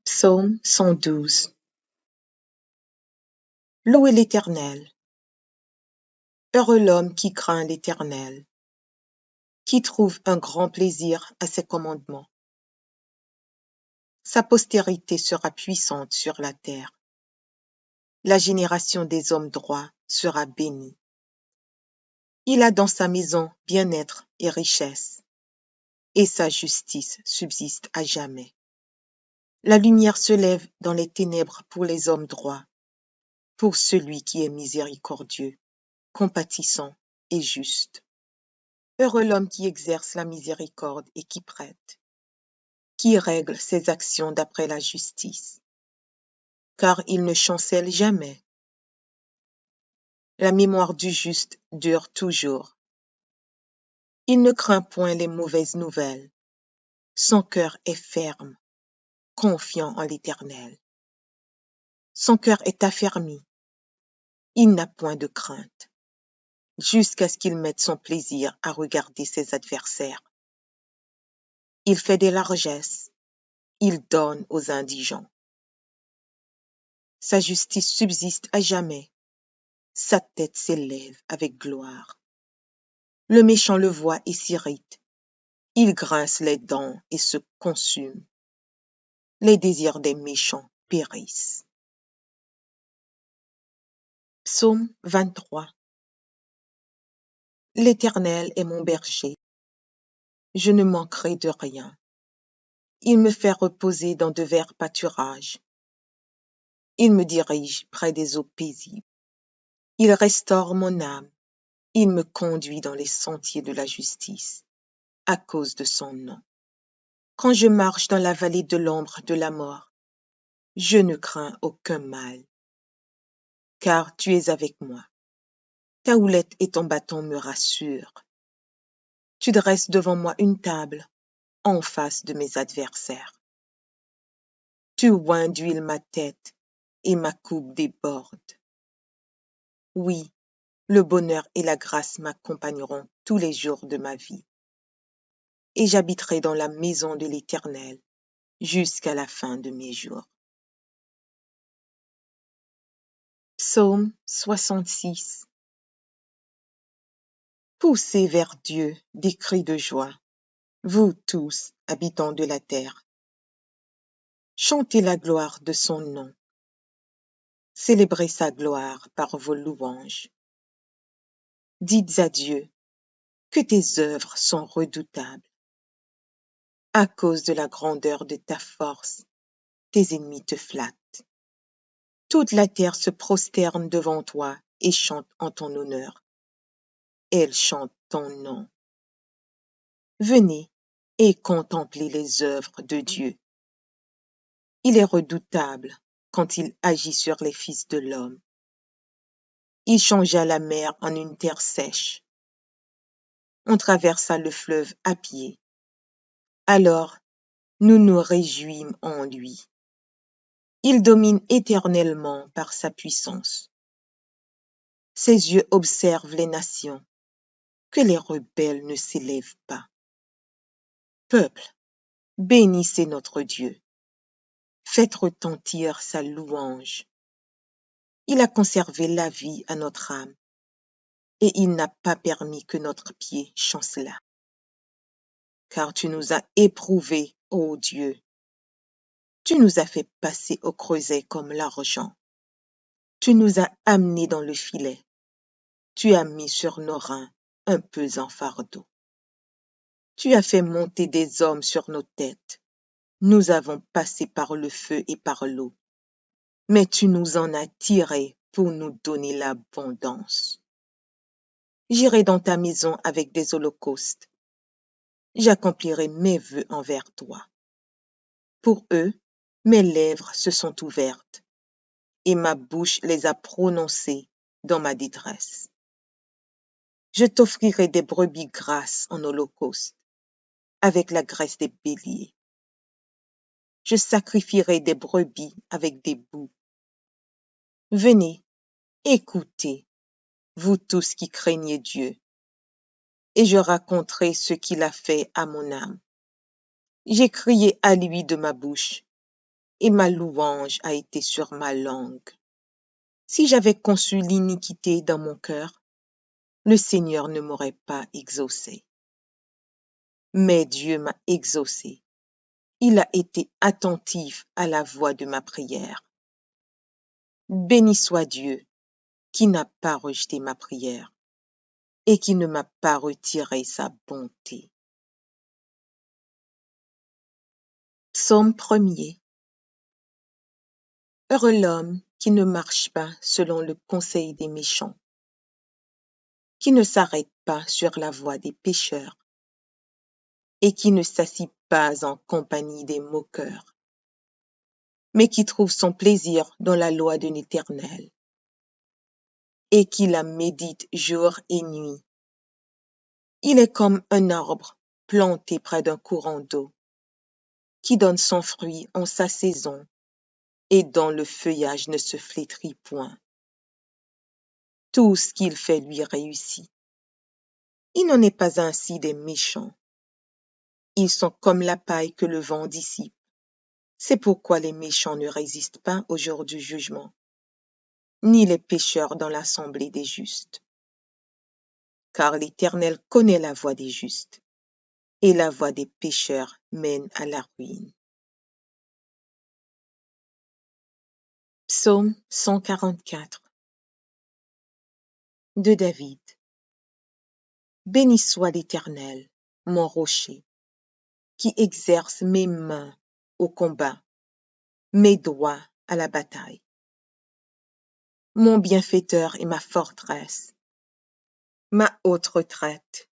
Psaume 112. Louez l'Éternel. Heureux l'homme qui craint l'Éternel, qui trouve un grand plaisir à ses commandements. Sa postérité sera puissante sur la terre. La génération des hommes droits sera bénie. Il a dans sa maison bien-être et richesse, et sa justice subsiste à jamais. La lumière se lève dans les ténèbres pour les hommes droits, pour celui qui est miséricordieux, compatissant et juste. Heureux l'homme qui exerce la miséricorde et qui prête, qui règle ses actions d'après la justice, car il ne chancelle jamais. La mémoire du juste dure toujours. Il ne craint point les mauvaises nouvelles. Son cœur est ferme, confiant en l'Éternel. Son cœur est affermi. Il n'a point de crainte, jusqu'à ce qu'il mette son plaisir à regarder ses adversaires. Il fait des largesses. Il donne aux indigents. Sa justice subsiste à jamais. Sa tête s'élève avec gloire. Le méchant le voit et s'irrite. Il grince les dents et se consume. Les désirs des méchants périssent. Psaume 23. L'Éternel est mon berger. Je ne manquerai de rien. Il me fait reposer dans de verts pâturages. Il me dirige près des eaux paisibles. Il restaure mon âme. Il me conduit dans les sentiers de la justice, à cause de son nom. Quand je marche dans la vallée de l'ombre de la mort, je ne crains aucun mal, car tu es avec moi. Ta houlette et ton bâton me rassurent. Tu dresses devant moi une table en face de mes adversaires. Tu oins d'huile ma tête et ma coupe déborde. Oui, le bonheur et la grâce m'accompagneront tous les jours de ma vie, et j'habiterai dans la maison de l'Éternel jusqu'à la fin de mes jours. Psaume 66. Poussez vers Dieu des cris de joie, vous tous, habitants de la terre. Chantez la gloire de son nom. Célébrez sa gloire par vos louanges. Dites à Dieu que tes œuvres sont redoutables. À cause de la grandeur de ta force, tes ennemis te flattent. Toute la terre se prosterne devant toi et chante en ton honneur. Elle chante ton nom. Venez et contemplez les œuvres de Dieu. Il est redoutable quand il agit sur les fils de l'homme. Il changea la mer en une terre sèche. On traversa le fleuve à pied. Alors, nous nous réjouîmes en lui. Il domine éternellement par sa puissance. Ses yeux observent les nations, que les rebelles ne s'élèvent pas. Peuple, bénissez notre Dieu. Faites retentir sa louange. Il a conservé la vie à notre âme, et il n'a pas permis que notre pied chancelât. Car tu nous as éprouvés, ô Dieu. Tu nous as fait passer au creuset comme l'argent. Tu nous as amenés dans le filet. Tu as mis sur nos reins un pesant fardeau. Tu as fait monter des hommes sur nos têtes. Nous avons passé par le feu et par l'eau. Mais tu nous en as tirés pour nous donner l'abondance. J'irai dans ta maison avec des holocaustes. J'accomplirai mes vœux envers toi. Pour eux, mes lèvres se sont ouvertes, et ma bouche les a prononcées dans ma détresse. Je t'offrirai des brebis grasses en holocauste, avec la graisse des béliers. Je sacrifierai des brebis avec des boucs. Venez, écoutez, vous tous qui craignez Dieu, et je raconterai ce qu'il a fait à mon âme. J'ai crié à lui de ma bouche, et ma louange a été sur ma langue. Si j'avais conçu l'iniquité dans mon cœur, le Seigneur ne m'aurait pas exaucé. Mais Dieu m'a exaucé. Il a été attentif à la voix de ma prière. Béni soit Dieu, qui n'a pas rejeté ma prière et qui ne m'a pas retiré sa bonté. Psaume 1er. Heureux l'homme qui ne marche pas selon le conseil des méchants, qui ne s'arrête pas sur la voie des pécheurs, et qui ne s'assit pas en compagnie des moqueurs, mais qui trouve son plaisir dans la loi de l'Éternel, et qui la médite jour et nuit. Il est comme un arbre planté près d'un courant d'eau, qui donne son fruit en sa saison, et dont le feuillage ne se flétrit point. Tout ce qu'il fait lui réussit. Il n'en est pas ainsi des méchants. Ils sont comme la paille que le vent dissipe. C'est pourquoi les méchants ne résistent pas au jour du jugement, ni les pécheurs dans l'assemblée des justes. Car l'Éternel connaît la voie des justes, et la voie des pécheurs mène à la ruine. Psaume 144 de David. Béni soit l'Éternel, mon rocher, qui exerce mes mains au combat, mes doigts à la bataille. Mon bienfaiteur et ma forteresse, ma haute retraite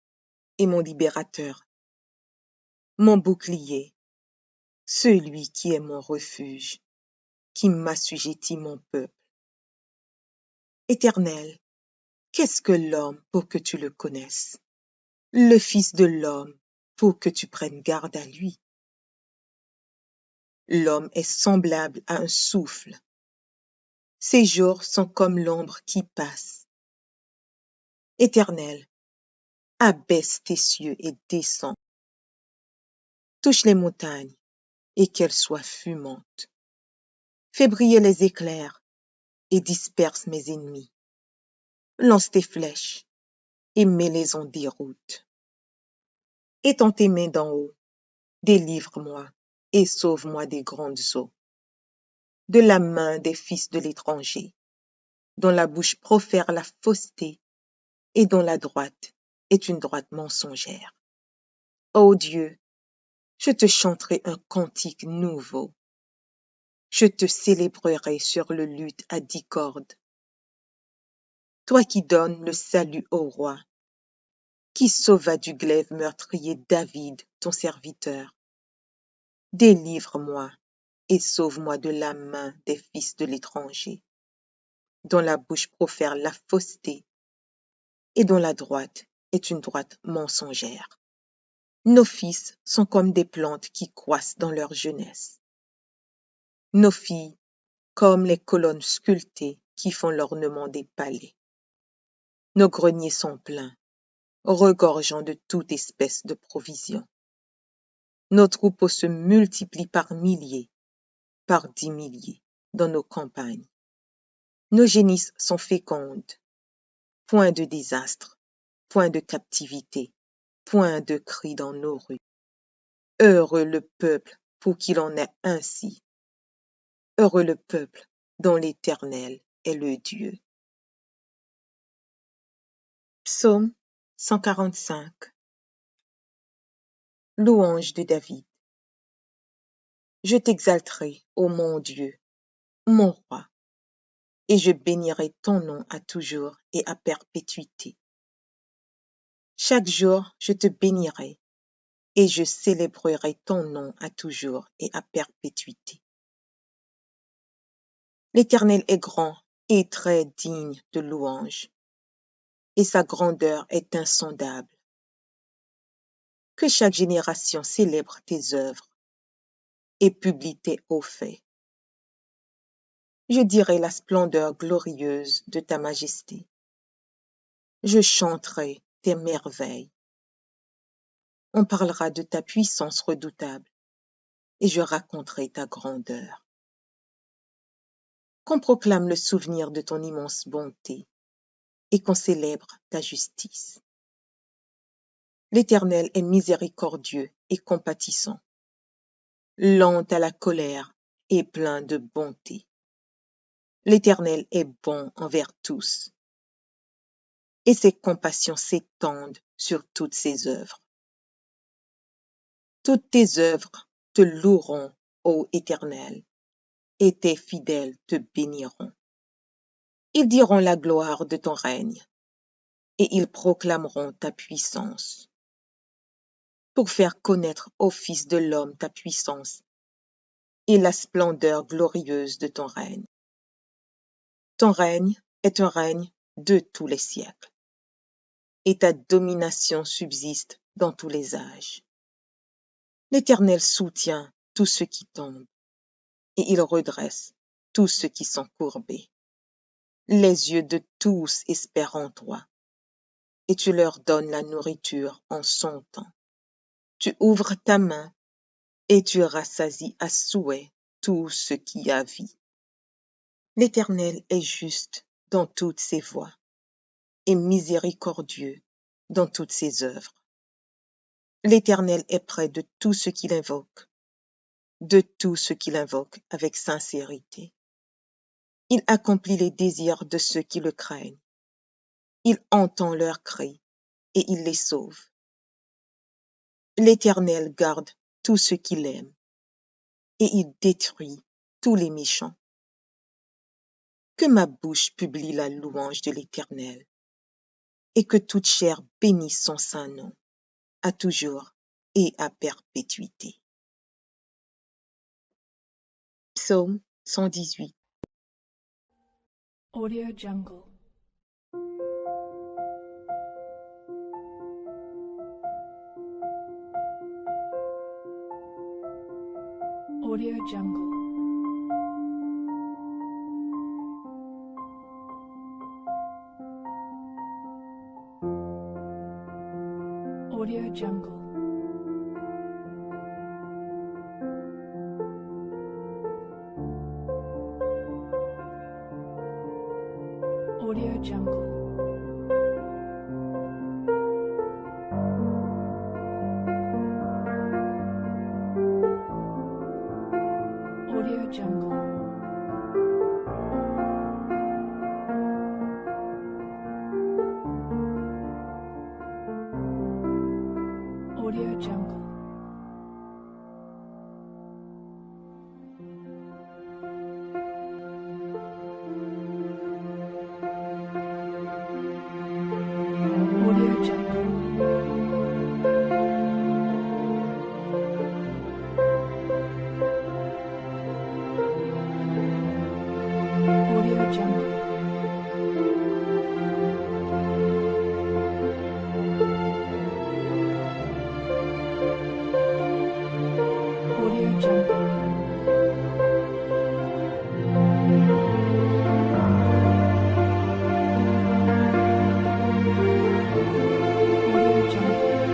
et mon libérateur, mon bouclier celui qui est mon refuge, qui m'assujettit mon peuple. Éternel, qu'est-ce que l'homme pour que tu le connaisses? Le Fils de l'homme pour que tu prennes garde à lui. L'homme est semblable à un souffle. Ses jours sont comme l'ombre qui passe. Éternel, abaisse tes cieux et descends. Touche les montagnes et qu'elles soient fumantes. Fais briller les éclairs et disperse mes ennemis. Lance tes flèches et mets-les en déroute. Étends tes mains d'en haut, délivre-moi et sauve-moi des grandes eaux, de la main des fils de l'étranger, dont la bouche profère la fausseté et dont la droite est une droite mensongère. Ô Dieu, je te chanterai un cantique nouveau. Je te célébrerai sur le luth à 10 cordes. Toi qui donnes le salut au roi, qui sauva du glaive meurtrier David, ton serviteur. Délivre-moi et sauve-moi de la main des fils de l'étranger, dont la bouche profère la fausseté et dont la droite est une droite mensongère. Nos fils sont comme des plantes qui croissent dans leur jeunesse. Nos filles comme les colonnes sculptées qui font l'ornement des palais. Nos greniers sont pleins, regorgeant de toute espèce de provisions. Nos troupeaux se multiplient par milliers, par 10 milliers dans nos campagnes. Nos génisses sont fécondes. Point de désastre, point de captivité, point de cri dans nos rues. Heureux le peuple pour qu'il en ait ainsi. Heureux le peuple dont l'Éternel est le Dieu. Psaume 145. Louange de David. Je t'exalterai, ô mon Dieu, mon roi, et je bénirai ton nom à toujours et à perpétuité. Chaque jour, je te bénirai, et je célébrerai ton nom à toujours et à perpétuité. L'Éternel est grand et très digne de louange, et sa grandeur est insondable. Que chaque génération célèbre tes œuvres et publie tes hauts faits. Je dirai la splendeur glorieuse de ta majesté. Je chanterai tes merveilles. On parlera de ta puissance redoutable, et je raconterai ta grandeur. Qu'on proclame le souvenir de ton immense bonté, et qu'on célèbre ta justice. L'Éternel est miséricordieux et compatissant, lent à la colère et plein de bonté. L'Éternel est bon envers tous, et ses compassions s'étendent sur toutes ses œuvres. Toutes tes œuvres te loueront, ô Éternel, et tes fidèles te béniront. Ils diront la gloire de ton règne, et ils proclameront ta puissance, pour faire connaître au Fils de l'homme ta puissance et la splendeur glorieuse de ton règne. Ton règne est un règne de tous les siècles, et ta domination subsiste dans tous les âges. L'Éternel soutient tous ceux qui tombent, et il redresse tous ceux qui sont courbés. Les yeux de tous espèrent en toi, et tu leur donnes la nourriture en son temps. Tu ouvres ta main, et tu rassasies à souhait tout ce qui a vie. L'Éternel est juste dans toutes ses voies, et miséricordieux dans toutes ses œuvres. L'Éternel est près de tous ceux qui l'invoquent, de tous ceux qui l'invoquent avec sincérité. Il accomplit les désirs de ceux qui le craignent. Il entend leurs cris et il les sauve. L'Éternel garde tous ceux qui l'aiment et il détruit tous les méchants. Que ma bouche publie la louange de l'Éternel et que toute chair bénisse son saint nom, à toujours et à perpétuité. Psaume 118. Audio Jungle. Audio Jungle. Audio Jungle. Audio Jungle. Audio Jungle. Audio Jungle. Audio Jungle. Audio Jungle. Audio Jungle. Audio Jungle. Audio Jungle.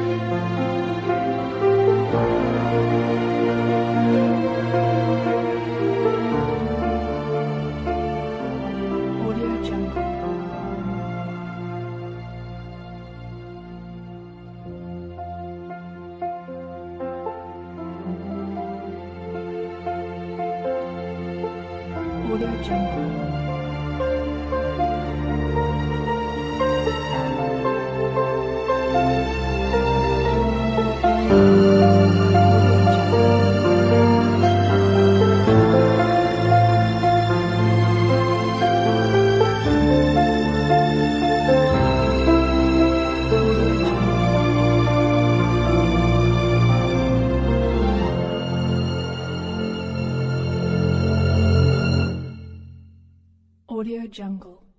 Audio Jungle. Audio Jungle.